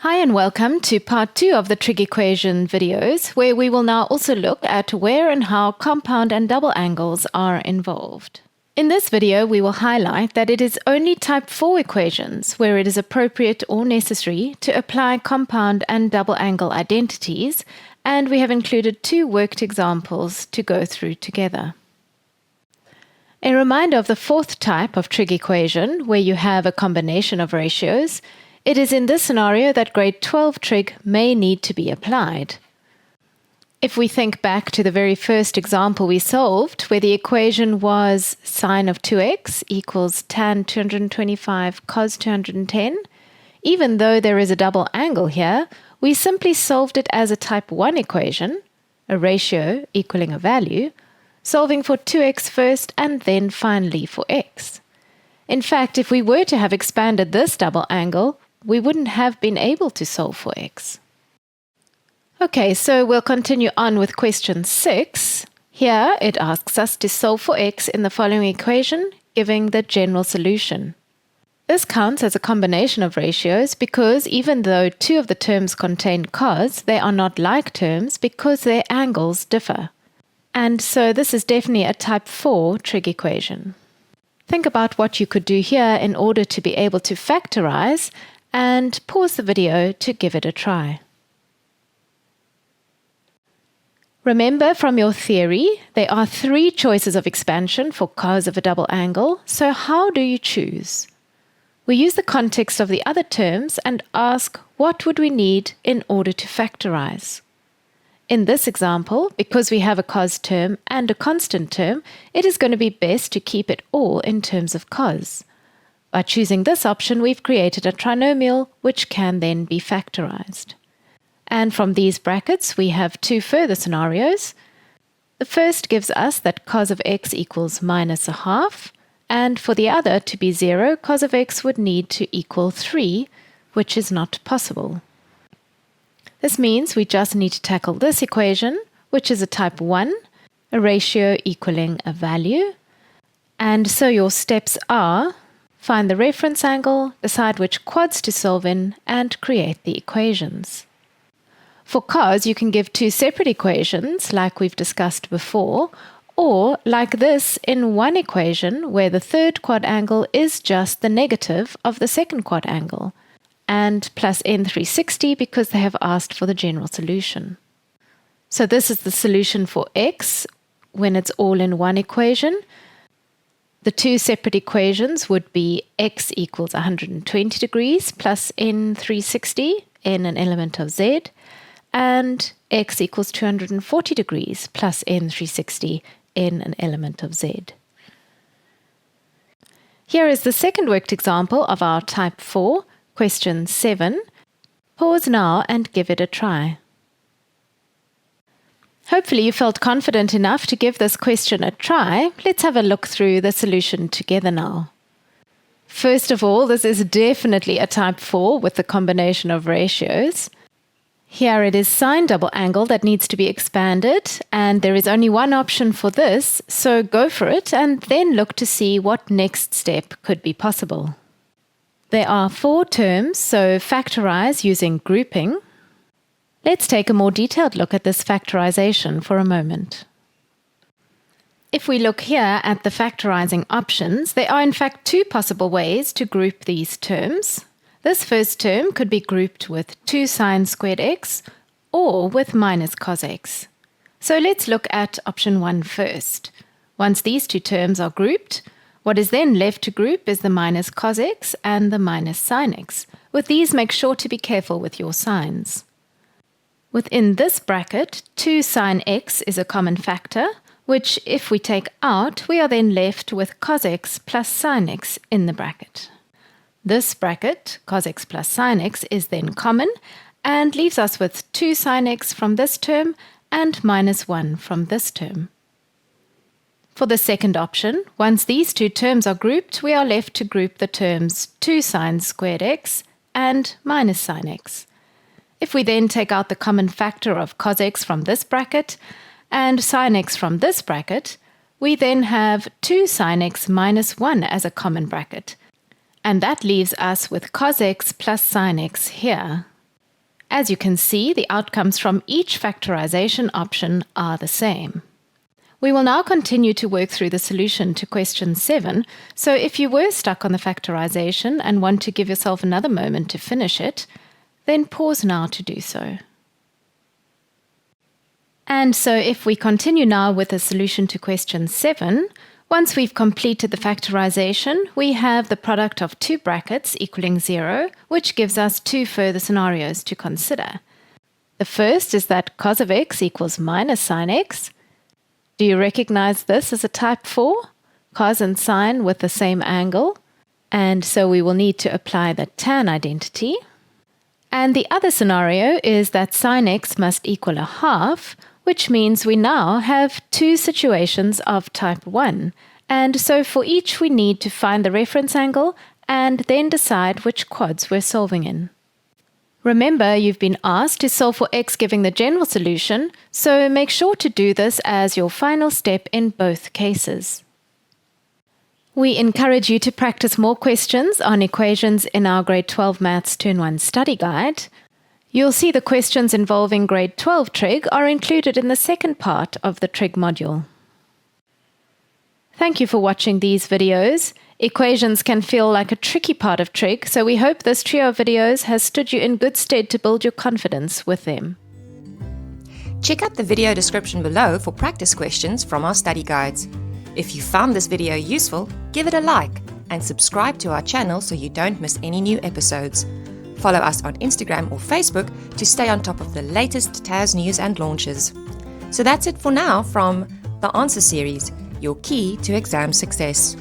Hi and welcome to part 2 of the trig equation videos, where we will now also look at where and how compound and double angles are involved. In this video, we will highlight that it is only type 4 equations where it is appropriate or necessary to apply compound and double angle identities, and we have included 2 worked examples to go through together. A reminder of the 4th type of trig equation, where you have a combination of ratios. It is in this scenario that grade 12 trig may need to be applied. If we think back to the very first example we solved, where the equation was sine of 2x equals tan 225 cos 210, even though there is a double angle here, we simply solved it as a type 1 equation, a ratio equaling a value, solving for 2x first and then finally for x. In fact, if we were to have expanded this double angle, we wouldn't have been able to solve for x. Okay, so we'll continue on with question 6. Here it asks us to solve for x in the following equation, giving the general solution. This counts as a combination of ratios because even though 2 of the terms contain cos, they are not like terms because their angles differ. And so this is definitely a type 4 trig equation. Think about what you could do here in order to be able to factorize, and pause the video to give it a try. Remember from your theory, there are 3 choices of expansion for cos of a double angle, so how do you choose? We use the context of the other terms and ask what would we need in order to factorize. In this example, because we have a cos term and a constant term, it is going to be best to keep it all in terms of cos. By choosing this option, we've created a trinomial which can then be factorized. And from these brackets, we have 2 further scenarios. The first gives us that cos of x equals minus a half, and for the other to be 0, cos of x would need to equal 3, which is not possible. This means we just need to tackle this equation, which is a type 1, a ratio equaling a value. And so your steps are: find the reference angle, decide which quads to solve in, and create the equations. For cos, you can give 2 separate equations, like we've discussed before, or like this in one equation where the third quad angle is just the negative of the second quad angle, and plus n360 because they have asked for the general solution. So this is the solution for x when it's all in one equation. The 2 separate equations would be x equals 120 degrees plus n360, n an element of z, and x equals 240 degrees plus n360, n an element of z. Here is the second worked example of our type 4, question 7. Pause now and give it a try. Hopefully you felt confident enough to give this question a try. Let's have a look through the solution together now. First of all, this is definitely a type 4 with the combination of ratios. Here it is sine double angle that needs to be expanded, and there is only one option for this, so go for it and then look to see what next step could be possible. There are 4 terms, so factorize using grouping. Let's take a more detailed look at this factorization for a moment. If we look here at the factorizing options, there are in fact 2 possible ways to group these terms. This first term could be grouped with 2 sine squared x or with minus cos x. So let's look at option 1 first. Once these 2 terms are grouped, what is then left to group is the minus cos x and the minus sine x. With these, make sure to be careful with your signs. Within this bracket, 2 sine x is a common factor, which if we take out, we are then left with cos x plus sine x in the bracket. This bracket, cos x plus sine x, is then common and leaves us with 2 sine x from this term and minus 1 from this term. For the second option, once these 2 terms are grouped, we are left to group the terms 2 sine squared x and minus sine x. If we then take out the common factor of cos x from this bracket and sine x from this bracket, we then have 2 sine x minus 1 as a common bracket. And that leaves us with cos x plus sine x here. As you can see, the outcomes from each factorization option are the same. We will now continue to work through the solution to question 7, so if you were stuck on the factorization and want to give yourself another moment to finish it, then pause now to do so. And so if we continue now with the solution to question 7, once we've completed the factorization, we have the product of two brackets equaling 0, which gives us two further scenarios to consider. The first is that cos of x equals minus sine x. Do you recognize this as a type 4? Cos and sine with the same angle, and so we will need to apply the tan identity. And the other scenario is that sine x must equal a half, which means we now have two situations of type 1, and so for each we need to find the reference angle and then decide which quads we're solving in. Remember, you've been asked to solve for x giving the general solution, so make sure to do this as your final step in both cases. We encourage you to practice more questions on equations in our Grade 12 Maths Turn 1 study guide. You'll see the questions involving Grade 12 Trig are included in the second part of the Trig module. Thank you for watching these videos. Equations can feel like a tricky part of Trig, so we hope this trio of videos has stood you in good stead to build your confidence with them. Check out the video description below for practice questions from our study guides. If you found this video useful, give it a like and subscribe to our channel so you don't miss any new episodes. Follow us on Instagram or Facebook to stay on top of the latest TAS news and launches. So that's it for now from The Answer Series, your key to exam success.